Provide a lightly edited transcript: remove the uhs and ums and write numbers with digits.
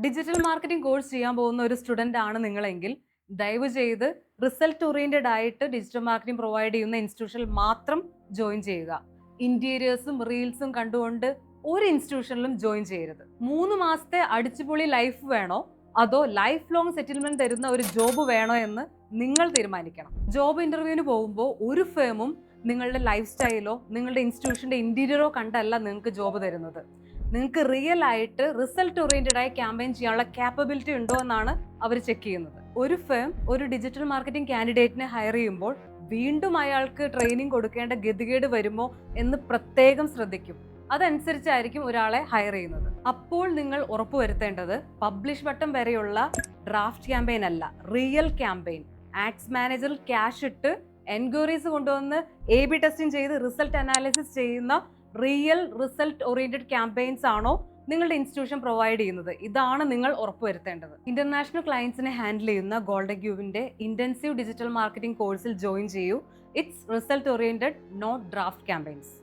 Digital marketing course ചെയ്യാൻ പോകുന്ന ഒരു സ്റ്റുഡൻ്റ് ആണ് നിങ്ങളെങ്കിൽ ദയവ് ചെയ്ത് റിസൾട്ട് ഓറിയന്റഡ് ആയിട്ട് ഡിജിറ്റൽ മാർക്കറ്റിംഗ് പ്രൊവൈഡ് ചെയ്യുന്ന ഇൻസ്റ്റിറ്റ്യൂഷനിൽ മാത്രം ജോയിൻ ചെയ്യുക. ഇന്റീരിയേഴ്സും റീൽസും കണ്ടുകൊണ്ട് ഒരു ഇൻസ്റ്റിറ്റ്യൂഷനിലും ജോയിൻ ചെയ്യരുത്. 3 മാസത്തെ അടിച്ചുപൊളി ലൈഫ് വേണോ അതോ ലൈഫ് ലോങ് സെറ്റിൽമെന്റ് തരുന്ന ഒരു ജോബ് വേണോ എന്ന് നിങ്ങൾ തീരുമാനിക്കണം. ജോബ് ഇന്റർവ്യൂവിന് പോകുമ്പോൾ ഒരു ഫേമും നിങ്ങളുടെ ലൈഫ് സ്റ്റൈലോ നിങ്ങളുടെ ഇൻസ്റ്റിറ്റ്യൂഷന്റെ ഇന്റീരിയറോ കണ്ടല്ല നിങ്ങൾക്ക് ജോബ് തരുന്നത്. നിങ്ങൾക്ക് റിയൽ ആയിട്ട് റിസൾട്ട് ഓറിയന്റഡ് ആയി ക്യാമ്പയിൻ ചെയ്യാനുള്ള ക്യാപ്പബിലിറ്റി ഉണ്ടോ എന്നാണ് അവർ ചെക്ക് ചെയ്യുന്നത്. ഒരു ഫേം ഒരു ഡിജിറ്റൽ മാർക്കറ്റിംഗ് കാൻഡിഡേറ്റിനെ ഹയർ ചെയ്യുമ്പോൾ വീണ്ടും അയാൾക്ക് ട്രെയിനിങ് കൊടുക്കേണ്ട ഗതികേട് വരുമോ എന്ന് പ്രത്യേകം ശ്രദ്ധിക്കും. അതനുസരിച്ചായിരിക്കും ഒരാളെ ഹയർ ചെയ്യുന്നത്. അപ്പോൾ നിങ്ങൾ ഉറപ്പുവരുത്തേണ്ടത് പബ്ലിഷ് ബട്ടൺ വരെയുള്ള ഡ്രാഫ്റ്റ് ക്യാമ്പയിൻ അല്ല, റിയൽ ക്യാമ്പയിൻ. ആഡ്സ് മാനേജറിൽ ക്യാഷ് ഇട്ട് എൻക്വയറീസ് കൊണ്ടുവന്ന് A/B ടെസ്റ്റിംഗ് ചെയ്ത് റിസൾട്ട് അനാലിസിസ് ചെയ്യുന്ന റിയൽ റിസൾട്ട് ഓറിയന്റഡ് ക്യാമ്പയിൻസ് ആണോ നിങ്ങളുടെ ഇൻസ്റ്റിറ്റ്യൂഷൻ പ്രൊവൈഡ് ചെയ്യുന്നത്? ഇതാണ് നിങ്ങൾ ഉറപ്പുവരുത്തേണ്ടത്. ഇന്റർനാഷണൽ ക്ലയൻസിനെ ഹാൻഡിൽ ചെയ്യുന്ന ഗോൾഡൻ ക്യൂബിന്റെ ഇന്റൻസീവ് ഡിജിറ്റൽ മാർക്കറ്റിംഗ് കോഴ്സിൽ ജോയിൻ ചെയ്യൂ. It's result oriented, not draft campaigns.